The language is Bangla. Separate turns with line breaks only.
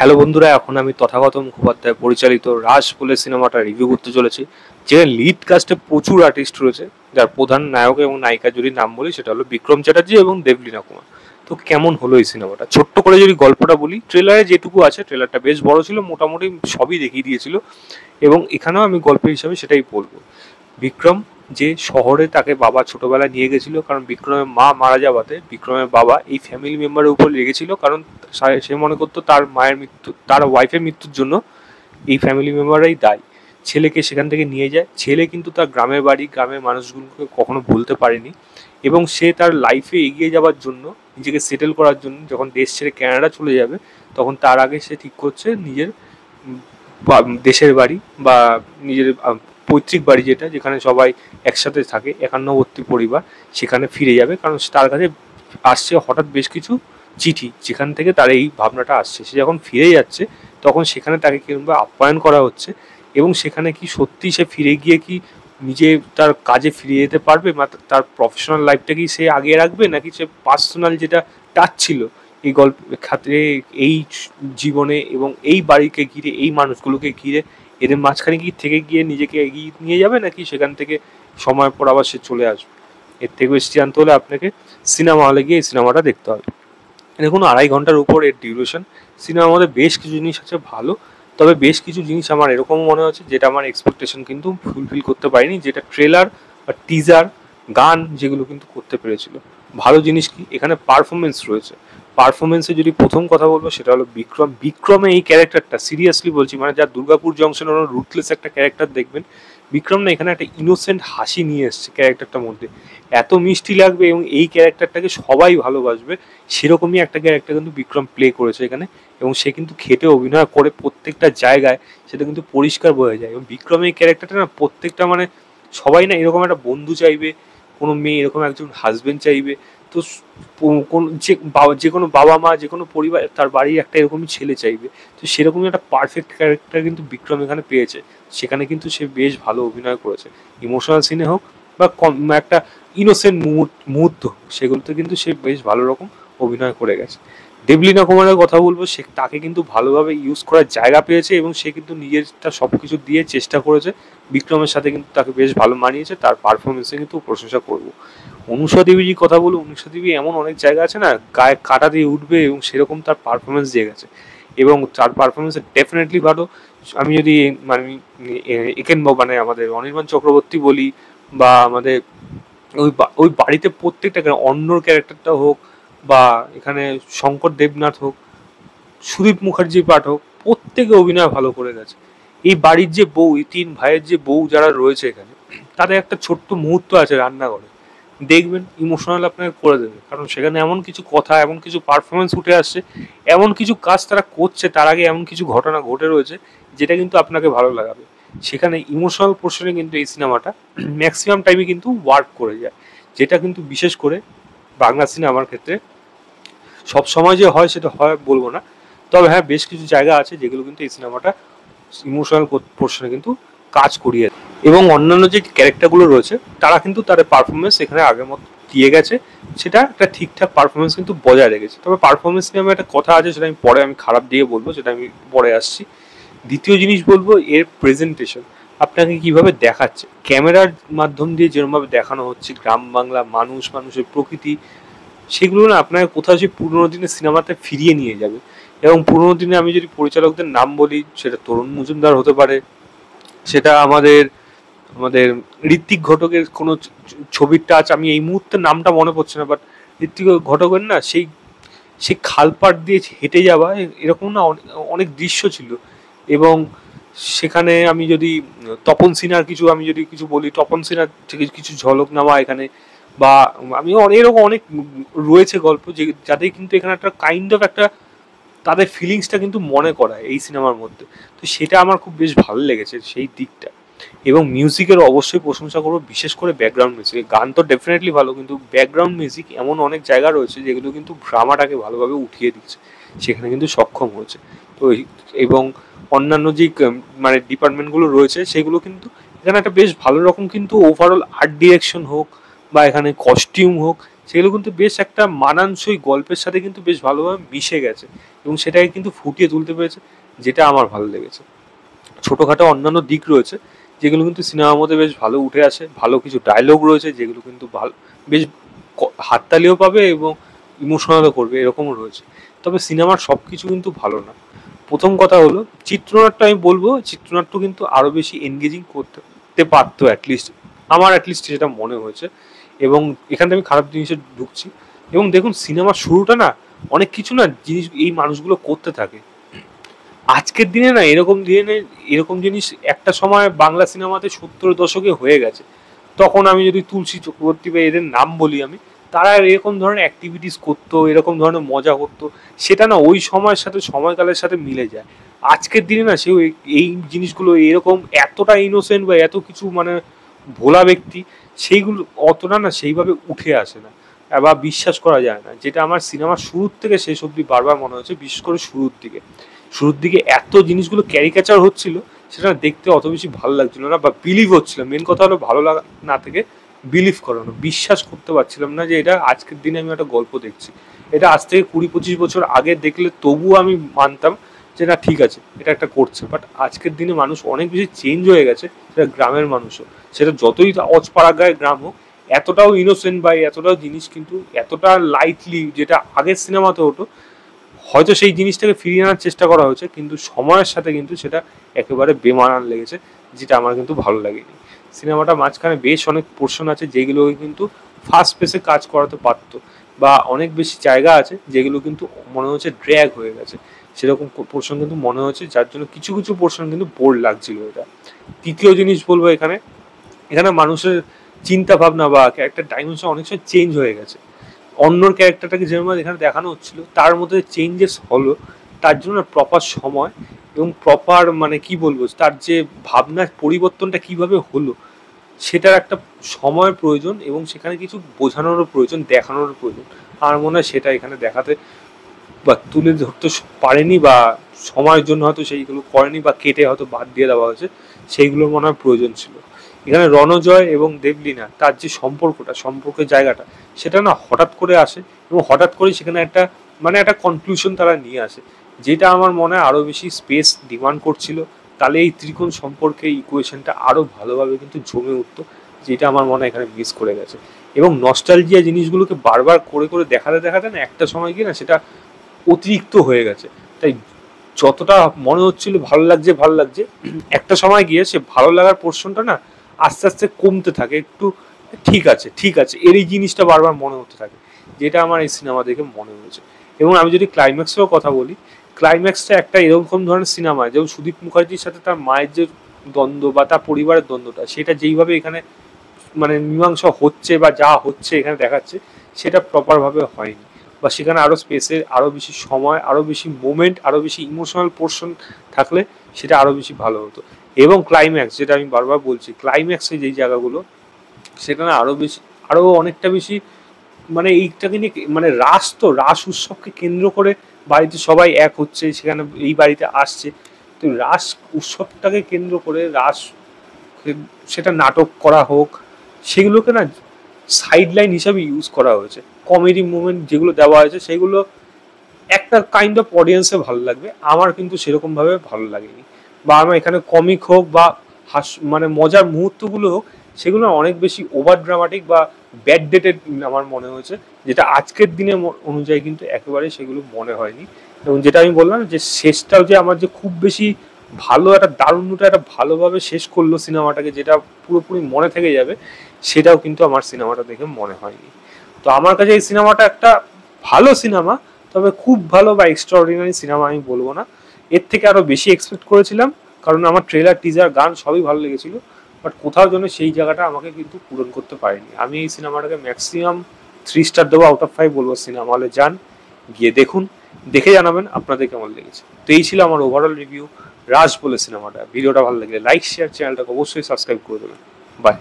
হ্যালো বন্ধুরা, এখন আমি তথাগত মুখোপাধ্যায় পরিচালিত রাজ বলে সিনেমাটা রিভিউ করতে চলেছি, যেখানে লিড কাস্টে প্রচুর আর্টিস্ট রয়েছে। যার প্রধান নায়ক এবং নায়িকা যদি নাম বলি সেটা হলো বিক্রম চ্যাটার্জি এবং দেবলীনা কুমার। তো কেমন হলো এই সিনেমাটা, ছোট্ট করে যদি গল্পটা বলি, ট্রেলারে যেটুকু আছে, ট্রেলারটা বেশ বড় ছিল, মোটামুটি সবই দেখিয়ে দিয়েছিল। এবং এখানেও আমি গল্পের হিসাবে সেটাই বলবো। বিক্রম যে শহরে তাকে বাবা ছোটবেলায় নিয়ে গেছিল, কারণ বিক্রমের মা মারা যাওয়াতে বিক্রমের বাবা এই ফ্যামিলি মেম্বারের উপর রেগেছিল, কারণ সে মনে করতো তার মায়ের মৃত্যু, তার ওয়াইফের মৃত্যুর জন্য এই ফ্যামিলি মেম্বাররাই দায়ী। ছেলেকে সেখান থেকে নিয়ে যায়। ছেলে কিন্তু তার গ্রামের বাড়ি, গ্রামের মানুষগুলোকে কখনো বলতে পারেনি। এবং সে তার লাইফে এগিয়ে যাওয়ার জন্য, নিজেকে সেটেল করার জন্য যখন দেশ ছেড়ে ক্যানাডা চলে যাবে, তখন তার আগে সে ঠিক করছে নিজের দেশের বাড়ি বা নিজের পৈতৃক বাড়ি, যেখানে সবাই একসাথে থাকে, একান্নবর্তী পরিবার, সেখানে ফিরে যাবে। কারণ তার কাছে আসছে হঠাৎ বেশ কিছু চিঠি, যেখান থেকে তার এই ভাবনাটা আসছে। সে যখন ফিরে যাচ্ছে তখন সেখানে তাকে কিংবা আপ্যায়ন করা হচ্ছে, এবং সেখানে কি সত্যি সে ফিরে গিয়ে কি নিজে তার কাজে ফিরে যেতে পারবে, বা তার প্রফেশনাল লাইফটা কি সে আগিয়ে রাখবে, নাকি সে পার্সোনাল যেটা টাচ ছিল এই গল্পের ক্ষেত্রে, এই জীবনে এবং এই বাড়িকে ঘিরে, এই মানুষগুলোকে ঘিরে, এদের মাঝখানে কি থেকে গিয়ে নিজেকে এগিয়ে নিয়ে যাবে, নাকি সেখান থেকে সময় পর আবার সে চলে আসবে। এর থেকে বেশি জানতে হলে আপনাকে সিনেমা হলে গিয়ে এই সিনেমাটা দেখতে হবে। দেখুন, 2.5 ঘন্টার উপর এর ডিউরেশন। সিনেমার মধ্যে বেশ কিছু জিনিস আছে ভালো, তবে বেশ কিছু জিনিস আমার এরকমও মনে হচ্ছে যেটা আমার এক্সপেকটেশন কিন্তু ফুলফিল করতে পারিনি, যেটা ট্রেলার বা টিজার, গান যেগুলো কিন্তু করতে পেরেছিল। ভালো জিনিস কি, এখানে পারফরমেন্স রয়েছে। পারফরমেন্সে যদি প্রথম কথা বলবো সেটা হলো বিক্রমে এই ক্যারেক্টারটা, সিরিয়াসলি বলছি, মানে যা দুর্গাপুর জংশন রুথলেস একটা ক্যারেক্টার দেখবেন, বিক্রম না এখানে একটা ইনোসেন্ট হাসি নিয়ে এসছে ক্যারেক্টারটার মধ্যে। এত মিষ্টি লাগবে এবং এই ক্যারেক্টারটাকে সবাই ভালোবাসবে, সেরকমই একটা ক্যারেক্টার কিন্তু বিক্রম প্লে করেছে এখানে। এবং সে কিন্তু খেটে অভিনয় করে প্রত্যেকটা জায়গায়, সেটা কিন্তু পরিষ্কার বোঝা যায়। এবং বিক্রমের এই ক্যারেক্টারটা না প্রত্যেকটা, মানে সবাই না এরকম একটা বন্ধু চাইবে, কোনো মেয়ে এরকম একজন হাজবেন্ড চাইবে। তো যে কোনো বাবা মা, যে কোনো পরিবার, তার বাড়ির একটা এরকমই ছেলে চাইবে। তো সেরকমই একটা পারফেক্ট ক্যারেক্টার কিন্তু বিক্রম এখানে পেয়েছে। সেখানে কিন্তু সে বেশ ভালো অভিনয় করেছে। ইমোশনাল সিনে হোক বা একটা ইনোসেন্ট মুহূর্ত, সেগুলোতে কিন্তু সে বেশ ভালো রকম অভিনয় করে গেছে। দেবলীনা কুমারের কথা বলবো, সে তাকে কিন্তু ভালোভাবে ইউজ করার জায়গা পেয়েছে, এবং সে কিন্তু নিজেরটা সব কিছু দিয়ে চেষ্টা করেছে। বিক্রমের সাথে কিন্তু তাকে বেশ ভালো মানিয়েছে, তার পারফরমেন্সে কিন্তু প্রশংসা করবো। অনুষা দেবীর কথা বলো, অনুষা দেবী এমন অনেক জায়গা আছে না, গায়ে কাটা দিয়ে উঠবে, এবং সেরকম তার পারফরমেন্স দিয়ে গেছে। এবং তার পারফরমেন্স ডেফিনেটলি ভালো। আমি যদি মানে একেন মানে আমাদের অনির্বাণ চক্রবর্তী বলি, বা আমাদের ওই বাড়িতে প্রত্যেকটা অন্যর ক্যারেক্টারটা হোক, বা এখানে শঙ্কর দেবনাথ হোক, সুদীপ মুখার্জির পাঠ হোক, প্রত্যেকে অভিনয় ভালো করে গেছে। এই বাড়ির যে বউ, এই 3 ভাইয়ের যে বউ যারা রয়েছে এখানে, তাদের একটা ছোট্ট মুহূর্ত আছে রান্নাঘরে, দেখবেন ইমোশনাল আপনাকে করে দেবে। কারণ সেখানে এমন কিছু কথা, এমন কিছু পারফরমেন্স উঠে আসছে, এমন কিছু কাজ তারা করছে, তার আগে এমন কিছু ঘটনা ঘটে রয়েছে, যেটা কিন্তু আপনাকে ভালো লাগাবে। সেখানে ইমোশনাল পোর্শনে কিন্তু এই সিনেমাটা ম্যাক্সিমাম টাইমে কিন্তু ওয়ার্ক করে যায়, যেটা কিন্তু বিশেষ করে বাংলা সিনেমার ক্ষেত্রে সব সময় যে হয় সেটা হয় বলবো না। তবে হ্যাঁ, বেশ কিছু জায়গা আছে যেগুলো কিন্তু এই সিনেমাটা ইমোশনাল পোর্শনে কিন্তু কাজ করিয়ে। এবং অন্যান্য যে ক্যারেক্টারগুলো রয়েছে, তারা কিন্তু তাদের পারফরমেন্স এখানে আগের মতো দিয়ে গেছে, সেটা একটা ঠিকঠাক পারফরমেন্স কিন্তু বজায় রেখেছে। তবে পারফরমেন্স নিয়ে আমার একটা কথা আছে, সেটা আমি পরে খারাপ দিয়ে বলবো, সেটা আমি পরে আসছি। দ্বিতীয় জিনিস বলবো, এর প্রেজেন্টেশন আপনাকে কিভাবে দেখাচ্ছে, ক্যামেরার মাধ্যম দিয়ে যেরকমভাবে দেখানো হচ্ছে গ্রাম বাংলা, মানুষের প্রকৃতি, সেগুলো না আপনাকে কোথাও সেই পুরোনো দিনের সিনেমাতে ফিরিয়ে নিয়ে যাবে। এবং পুরোনো দিনে আমি যদি পরিচালকদের নাম বলি, সেটা তরুণ মজুমদার হতে পারে, সেটা আমাদের আমাদের ঋত্বিক ঘটকের কোনো ছবির টাচ, আমি এই মুহূর্তে নামটা মনে পড়ছে না, বাট ঋত্বিক ঘটকের না সেই সেই খালপাড় দিয়ে হেঁটে যাওয়া, এরকম না অনেক দৃশ্য ছিল। এবং সেখানে আমি যদি তপন সিনহার কিছু বলি, তপন সিনহার থেকে কিছু ঝলক নেওয়া এখানে, বা আমি এরকম অনেক রয়েছে গল্প, যাদের কিন্তু এখানে একটা কাইন্ড অফ একটা তাদের ফিলিংসটা কিন্তু মনে করায় এই সিনেমার মধ্যে। তো সেটা আমার খুব বেশ ভালো লেগেছে সেই দিকটা। এবং মিউজিকের অবশ্যই প্রশংসা করবো, বিশেষ করে ব্যাকগ্রাউন্ড মিউজিক। গান তো ডেফিনেটলি ভালো, কিন্তু ব্যাকগ্রাউন্ড মিউজিক এমন অনেক জায়গা রয়েছে যেগুলো কিন্তু ড্রামাটাকে ভালোভাবে উঠিয়ে দিচ্ছে, সেখানে কিন্তু সক্ষম হয়েছে। তো এবং অন্যান্য যে মানে ডিপার্টমেন্টগুলো রয়েছে, সেগুলো কিন্তু এখানে একটা বেশ ভালো রকম কিন্তু ওভারঅল আর্ট ডিরেকশন হোক, বা এখানে কস্টিউম হোক, সেগুলো কিন্তু বেশ একটা মানানসই গল্পের সাথে কিন্তু বেশ ভালোভাবে মিশে গেছে। এবং সেটাকে কিন্তু ফুটিয়ে তুলতে পেরেছে, যেটা আমার ভালো লেগেছে। ছোটোখাটো অন্যান্য দিক রয়েছে যেগুলো কিন্তু সিনেমার মধ্যে বেশ ভালো উঠে আসে, ভালো কিছু ডায়লগ রয়েছে যেগুলো কিন্তু ভালো, বেশ হাততালিও পাবে এবং ইমোশনালও করবে, এরকমও রয়েছে। তবে সিনেমার সব কিছু কিন্তু ভালো না। প্রথম কথা হলো চিত্রনাট্য, আমি বলবো চিত্রনাট্য কিন্তু আরও বেশি এনগেজিং করতে পারতো অ্যাটলিস্ট, আমার অ্যাটলিস্ট যেটা মনে হয়েছে। এবং এখান থেকে আমি খারাপ জিনিসে ঢুকছি। এবং দেখুন সিনেমার শুরুটা না অনেক কিছু না জিনিস এই মানুষগুলো করতে থাকে। আজকের দিনে না এরকম জিনিস একটা সময় বাংলা সিনেমাতে 70-এর দশকে হয়ে গেছে। তখন আমি যদি তুলসী চক্রবর্তী বা এদের নাম বলি, আমি তারা এরকম ধরনের অ্যাক্টিভিটিস করতো, এরকম ধরনের মজা করতো, সেটা না ওই সময়ের সাথে সময়কালের সাথে মিলে যায়। আজকের দিনে না সেও এই জিনিসগুলো এরকম এতটা ইনোসেন্ট বা এত কিছু মানে ভোলা ব্যক্তি, সেইগুলো অতটা না সেইভাবে উঠে আসে না বা বিশ্বাস করা যায় না, যেটা আমার সিনেমার শুরুর থেকে শেষ অবধি বারবার মনে হচ্ছে। বিশেষ করে শুরুর দিকে এত জিনিসগুলো ক্যারিকেচার হচ্ছিল, সেটা দেখতে অত বেশি ভালো লাগছিল না বা বিলিভ হচ্ছিল। মেন কথা হলো ভালো লাগা না থেকে বিলিভ করানো, বিশ্বাস করতে পারছিলাম না যে এটা আজকের দিনে আমি একটা গল্প দেখছি। এটা আজ থেকে 20-25 বছর আগে দেখলে তবুও আমি মানতাম যে না ঠিক আছে এটা একটা করছে। বাট আজকের দিনে মানুষ অনেক বেশি চেঞ্জ হয়ে গেছে, সেটা গ্রামের মানুষও, সেটা যতই অজপাড়াগায় গ্রাম হোক, এতটাও ইনোসেন্ট বা এতটাও জিনিস কিন্তু এতটা লাইটলি, যেটা আগের সিনেমাতে হতো, হয়তো সেই জিনিসটাকে ফিরিয়ে আনার চেষ্টা করা হয়েছে, কিন্তু সময়ের সাথে কিন্তু সেটা একেবারে বেমানান লেগেছে, যেটা আমার কিন্তু ভালো লাগেনি। সিনেমাটা মাঝখানে বেশ অনেক পোর্শন আছে যেগুলোকে কিন্তু ফাস্ট পেসে কাজ করাতে পারতো, বা অনেক বেশি জায়গা আছে যেগুলো কিন্তু মনে হচ্ছে ড্র্যাগ হয়ে গেছে, সেরকম পোর্শন কিন্তু মনে হচ্ছে, যার জন্য কিছু কিছু পোর্শন কিন্তু বোর লাগছিল এটা। তৃতীয় জিনিস বলবো, এখানে এখানে মানুষের চিন্তা ভাবনা বা একটা ডাইমেনশন অনেক সময় চেঞ্জ হয়ে গেছে। অন্যর ক্যারেক্টারটাকে যেরকম এখানে দেখানো হচ্ছিল তার মধ্যে চেঞ্জেস হলো, তার জন্য প্রপার সময় এবং প্রপার মানে কি বলবো, তার যে ভাবনার পরিবর্তনটা কিভাবে হলো সেটার একটা সময়ের প্রয়োজন, এবং সেখানে কিছু বোঝানোরও প্রয়োজন, দেখানোরও প্রয়োজন। আমার মনে হয় সেটা এখানে দেখাতে বা তুলে ধরতে পারেনি, বা সময়ের জন্য হয়তো সেইগুলো করেনি, বা কেটে হয়তো বাদ দিয়ে দেওয়া হয়েছে, সেইগুলোর মনে হয় প্রয়োজন ছিল। এখানে রণজয় এবং দেবলীনা তার যে সম্পর্কের জায়গাটা, সেটা না হঠাৎ করে আসে, এবং হঠাৎ করে সেখানে একটা মানে একটা কনক্লুশন তারা নিয়ে আসে, যেটা আমার মনে হয় আরও বেশি স্পেস ডিমান্ড করছিল। তাহলে এই ত্রিকোণ সম্পর্কে ইকুয়েশনটা আরও ভালোভাবে কিন্তু জমে উঠতো, যেটা আমার মনে হয় এখানে মিস করে গেছে। এবং নস্টালজিয়া জিনিসগুলোকে বারবার করে করে দেখাতে দেখাতে না একটা সময় গিয়ে না সেটা অতিরিক্ত হয়ে গেছে। তাই যতটা মনে হচ্ছিল ভালো লাগছে, একটা সময় গিয়ে সে ভালো লাগার পোর্শনটা না আস্তে আস্তে কমতে থাকে একটু। ঠিক আছে এর এই জিনিসটা বারবার মনে হতে থাকে, যেটা আমার এই সিনেমা দেখে মনে হয়েছে। এবং আমি যদি ক্লাইম্যাক্সেরও কথা বলি, ক্লাইম্যাক্সটা একটা এরকম ধরনের সিনেমা, যেমন সুদীপ মুখার্জির সাথে তার মায়ের যে দ্বন্দ্ব বা তার পরিবারের দ্বন্দ্বটা, সেটা যেইভাবে এখানে মানে মীমাংসা হচ্ছে বা যা হচ্ছে এখানে দেখাচ্ছে, সেটা প্রপারভাবে হয়নি। বা সেখানে আরও স্পেসের আরও বেশি সময়, আরও বেশি মোমেন্ট, আরও বেশি ইমোশনাল পোর্শন থাকলে সেটা আরও বেশি ভালো হতো। এবং ক্লাইম্যাক্স, যেটা আমি বারবার বলছি, ক্লাইম্যাক্সে যেই জায়গাগুলো, সেখানে আরও অনেকটা বেশি মানে এইটাকে নিয়ে মানে রাস উৎসবকে কেন্দ্র করে বাড়িতে সবাই এক হচ্ছে, সেখানে এই বাড়িতে আসছে, তো রাস উৎসবটাকে কেন্দ্র করে সেটা নাটক করা হোক, সেগুলোকে না সাইড লাইন হিসাবে ইউজ করা হয়েছে। কমেডি মুভমেন্ট যেগুলো দেওয়া হয়েছে সেগুলো একটা কাইন্ড অফ অডিয়েন্সে ভালো লাগবে, আমার কিন্তু সেরকমভাবে ভালো লাগেনি। বা আমার এখানে কমিক হোক বা মানে মজার মুহূর্তগুলো হোক, সেগুলো অনেক বেশি ওভার ড্রামাটিক বা ব্যাড ডেটেড আমার মনে হয়েছে, যেটা আজকের দিনে অনুযায়ী কিন্তু একেবারে সেগুলো মনে হয়নি। এবং যেটা আমি বললাম যে শেষটাও যে আমার যে খুব বেশি ভালো একটা দারুণটা একটা ভালোভাবে শেষ করলো সিনেমাটাকে, যেটা পুরোপুরি মনে থেকে যাবে, সেটাও কিন্তু আমার সিনেমাটা দেখে মনে হয়নি। তো আমার কাছে এই সিনেমাটা একটা ভালো সিনেমা, তবে খুব ভালো বা এক্সট্রাঅর্ডিনারি সিনেমা আমি বলবো না। এর থেকে আরও বেশি এক্সপেক্ট করেছিলাম, কারণ আমার ট্রেলার টিজার গান সবই ভালো লেগেছিল, বাট কোথাও যেন সেই জায়গাটা আমাকে কিন্তু পূরণ করতে পারেনি। আমি এই সিনেমাটাকে ম্যাক্সিমাম 3 স্টার দেবো, আউট অফ 5 বলবো। সিনেমা হলে যান, গিয়ে দেখুন, দেখে জানাবেন আপনাদের কেমন লেগেছে। তো এই ছিল আমার ওভারঅল রিভিউ রাজ বলে সিনেমাটা। ভিডিওটা ভালো লাগলে লাইক শেয়ার, চ্যানেলটাকে অবশ্যই সাবস্ক্রাইব করে দেবেন। বাই।